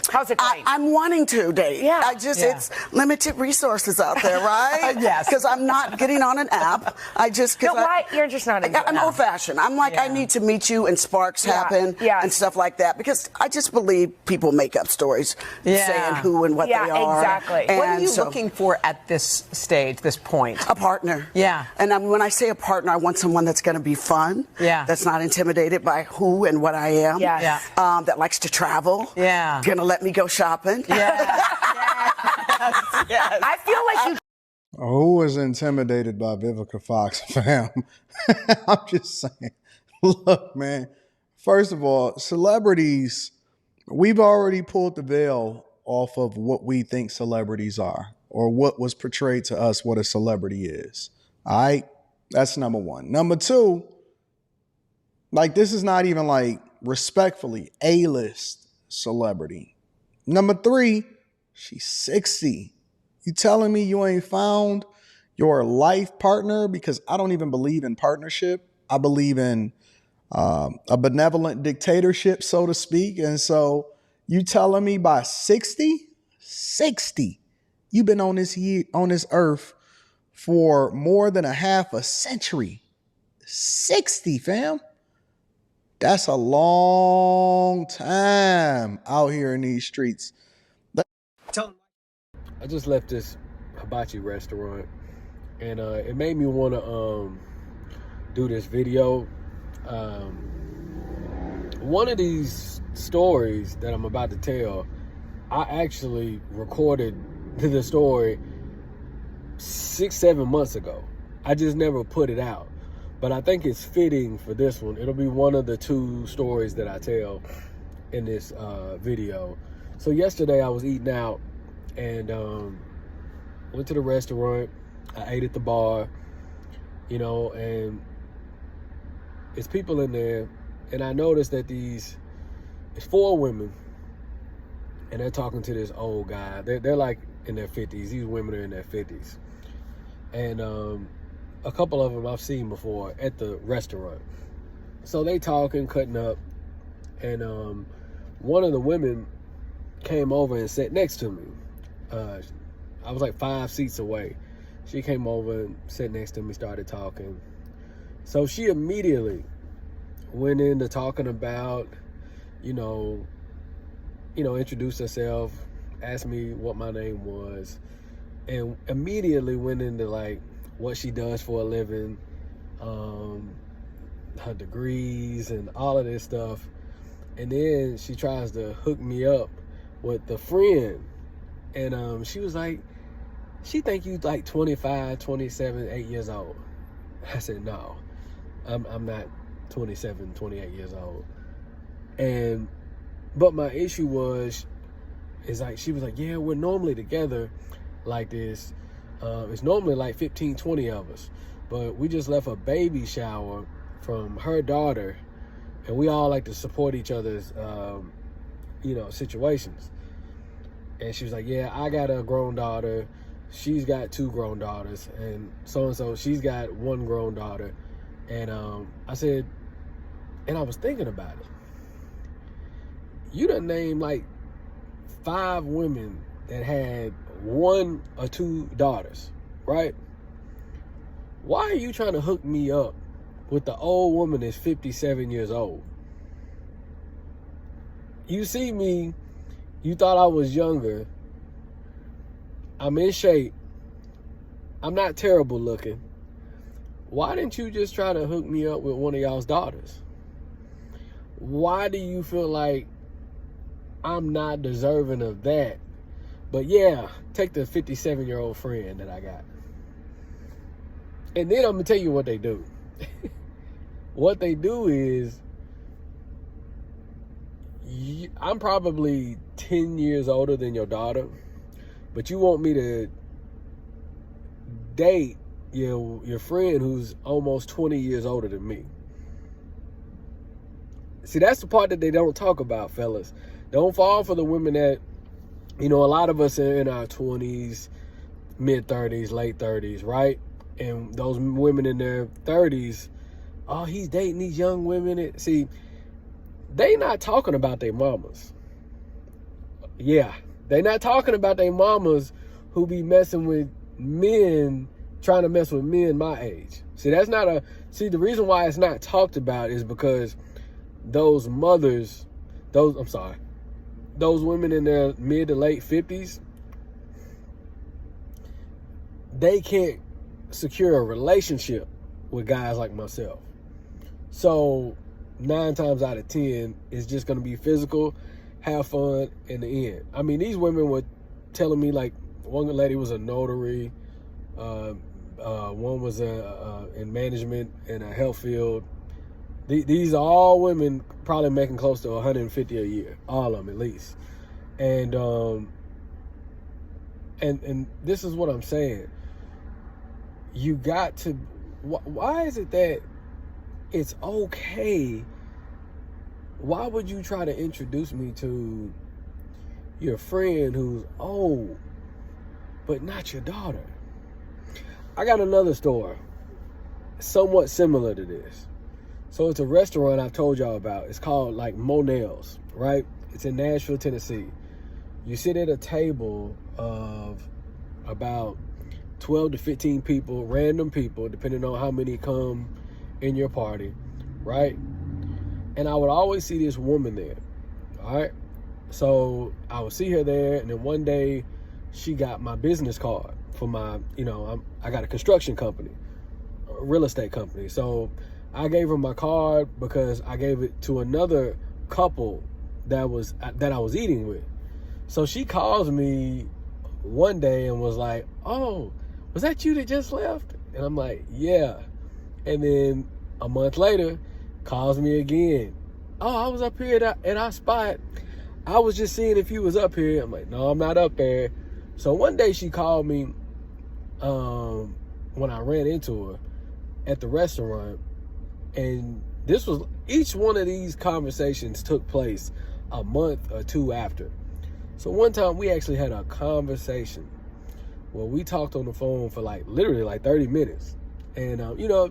How's it going? I'm wanting to date. Yeah. It's limited resources out there, right? Yes. Because I'm not getting on an app. Why? You're just not into it. I'm old fashioned. I'm like, I need to meet you and sparks happen and stuff like that. Because I just believe people make up stories saying who and what they are. Yeah, exactly. What are you looking for at this stage, this point? A partner. Yeah. And when I say a partner, I want someone that's going to be fun. Yeah. That's not intimidated by who and what I am. Yeah. That likes to travel. Yeah. Going to let me go shopping. Yeah. Yes. I feel like you. Who was intimidated by Vivica Fox, fam? I'm just saying. Look, man. First of all, celebrities, we've already pulled the veil off of what we think celebrities are, or what was portrayed to us what a celebrity is. All right? That's number one. Number two, like, this is not even like respectfully A-list celebrity. Number three, she's 60. You telling me you ain't found your life partner? Because I don't even believe in partnership. I believe in a benevolent dictatorship, so to speak. And so you telling me by 60, you've been on this earth for more than a half a century. 60, fam. That's a long time out here in these streets. I just left this hibachi restaurant, and it made me want to do this video. One of these stories that I'm about to tell, I actually recorded the story 6-7 months ago. I just never put it out, but I think it's fitting for this one. It'll be one of the two stories that I tell in this video. So yesterday I was eating out, and went to the restaurant. I ate at the bar, and it's people in there, and I noticed that it's 4 women, and they're talking to this old guy. They're like in their 50s. These women are in their 50s, and a couple of them I've seen before at the restaurant. So they talking, cutting up, and one of the women came over and sat next to me. I was like 5 seats away. She came over and sat next to me, started talking. So she immediately went into talking about, introduced herself, asked me what my name was, and immediately went into like what she does for a living, her degrees and all of this stuff. And then she tries to hook me up with the friend. And she was like, she think you like 25, 27, 8 years old. I said, no, I'm not 27, 28 years old. But my issue is like, she was like, yeah, we're normally together like this. It's normally like 15, 20 of us, but we just left a baby shower from her daughter, and we all like to support each other's, situations. And she was like, yeah, I got a grown daughter. She's got 2 grown daughters. And so, she's got 1 grown daughter. And I said, and I was thinking about it. You done named like 5 women that had 1 or 2 daughters, right? Why are you trying to hook me up with the old woman that's 57 years old? You see me, you thought I was younger. I'm in shape. I'm not terrible looking. Why didn't you just try to hook me up with one of y'all's daughters? Why do you feel like I'm not deserving of that? But yeah, take the 57-year-old friend that I got. And then I'm going to tell you what they do. What they do is, I'm probably 10 years older than your daughter, but you want me to date your friend who's almost 20 years older than me. See, that's the part that they don't talk about, fellas. Don't fall for the women that, a lot of us are in our 20s, mid-30s, late 30s, right? And those women in their 30s, he's dating these young women. See, they not talking about their mamas. Yeah, they not talking about their mamas who be messing with men, trying to mess with men my age. See, the reason why it's not talked about is because those mothers, those women in their mid to late 50s, they can't secure a relationship with guys like myself. So 9 times out of 10, it's just going to be physical, have fun in the end. I mean, these women were telling me, like, one lady was a notary, one was in management in a health field. These are all women probably making close to 150 a year, all of them at least. And this is what I'm saying. You got to. Why is it that it's okay? Why would you try to introduce me to your friend who's old, but not your daughter? I got another story, somewhat similar to this. So it's a restaurant I've told y'all about. It's called like Monell's, right? It's in Nashville, Tennessee. You sit at a table of about 12 to 15 people, random people, depending on how many come in your party, right? And I would always see this woman there, all right? So I would see her there, and then one day she got my business card for my, I got a construction company, a real estate company. So I gave her my card because I gave it to another couple that I was eating with. So she calls me one day and was like, "Oh, was that you that just left?" And I'm like, "Yeah." And then a month later, calls me again. "Oh, I was up here at our spot. I was just seeing if you was up here." I'm like, "No, I'm not up there." So one day she called me when I ran into her at the restaurant. And each one of these conversations took place a month or two after. So one time we actually had a conversation where we talked on the phone for literally 30 minutes. And,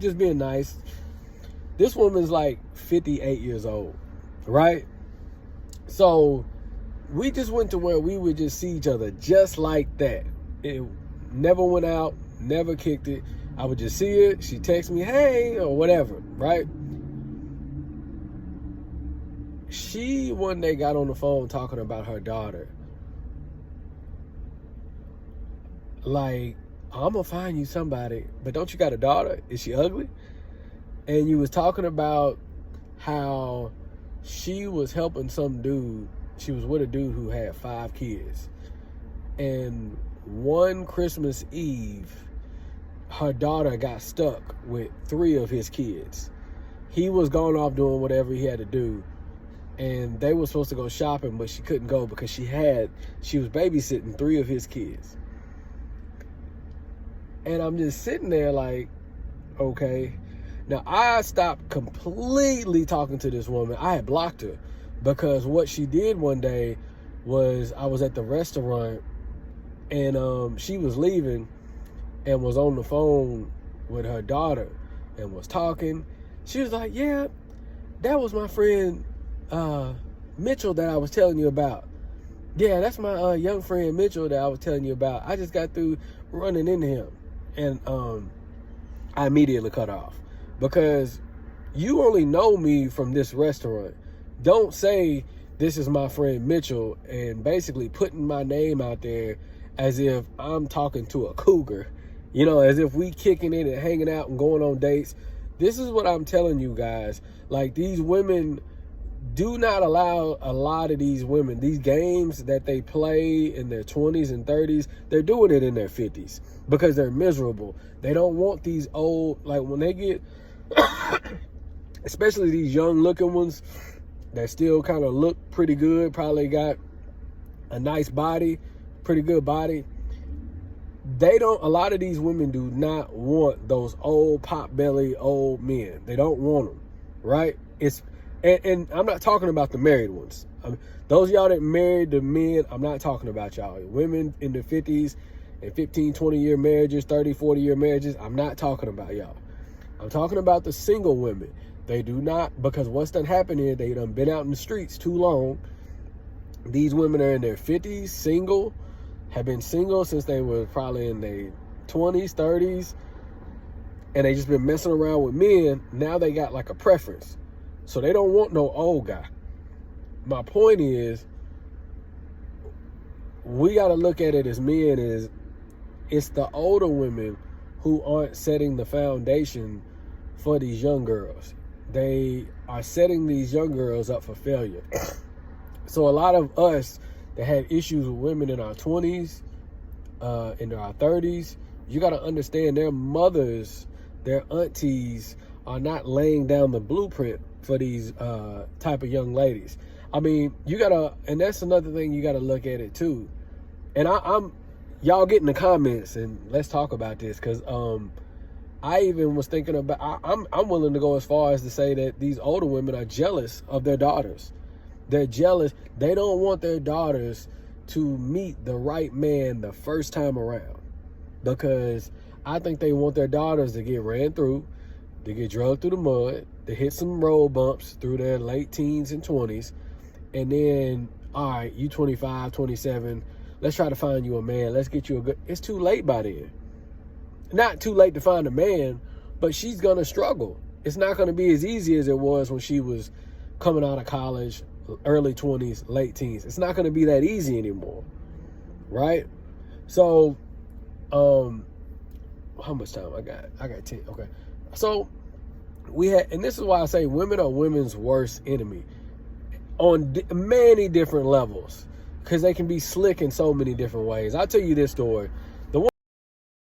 just being nice. This woman's like 58 years old, right? So we just went to where we would just see each other just like that. It never went out, never kicked it. I would just see it. She'd text me, "Hey," or whatever, right? She one day got on the phone talking about her daughter. Like, "I'm going to find you somebody, but don't you got a daughter? Is she ugly?" And you was talking about how she was helping some dude. She was with a dude who had 5 kids. And one Christmas Eve, her daughter got stuck with 3 of his kids. He was going off doing whatever he had to do. And they were supposed to go shopping, but she couldn't go because she was babysitting 3 of his kids. And I'm just sitting there like, okay. Now, I stopped completely talking to this woman. I had blocked her because what she did one day was I was at the restaurant and she was leaving and was on the phone with her daughter and was talking. She was like, "Yeah, that was my friend Mitchell that I was telling you about. Yeah, that's my young friend Mitchell that I was telling you about. I just got through running into him." And I immediately cut off because you only know me from this restaurant. Don't say this is my friend Mitchell and basically putting my name out there as if I'm talking to a cougar, as if we kicking it and hanging out and going on dates. This is what I'm telling you guys. Like, these women, do not allow a lot of these women, these games that they play in their 20s and 30s, they're doing it in their 50s because they're miserable. They don't want these old, like when they get, especially these young looking ones that still kind of look pretty good, probably got a nice body, pretty good body. A lot of these women do not want those old pot belly old men. They don't want them, right? And I'm not talking about the married ones. Those of y'all that married the men, I'm not talking about y'all. Women in their 50s and 15, 20-year marriages, 30, 40-year marriages, I'm not talking about y'all. I'm talking about the single women. They do not, because what's done happened is they done been out in the streets too long. These women are in their 50s, single, have been single since they were probably in their 20s, 30s, and they just been messing around with men. Now they got like a preference. So they don't want no old guy. My point is, we got to look at it as men is it's the older women who aren't setting the foundation for these young girls. They are setting these young girls up for failure. So a lot of us that had issues with women in our 20s, in our 30s, you got to understand their mothers, their aunties are not laying down the blueprint for these type of young ladies. I mean, you got to, and that's another thing you got to look at it too. And I'm y'all get in the comments and let's talk about this, because I even was thinking about, I'm willing to go as far as to say that these older women are jealous of their daughters. They're jealous. They don't want their daughters to meet the right man the first time around, because I think they want their daughters to get ran through, to get drugged through the mud, to hit some road bumps through their late teens and 20s, and then, all right, you 25, 27, let's try to find you a man. Let's get you a good... It's too late by then. Not too late to find a man, but she's going to struggle. It's not going to be as easy as it was when she was coming out of college, early 20s, late teens. It's not going to be that easy anymore, right? So, how much time I got? I got 10. Okay. So, we had, and this is why I say women are women's worst enemy on many different levels, because they can be slick in so many different ways. I'll tell you this story.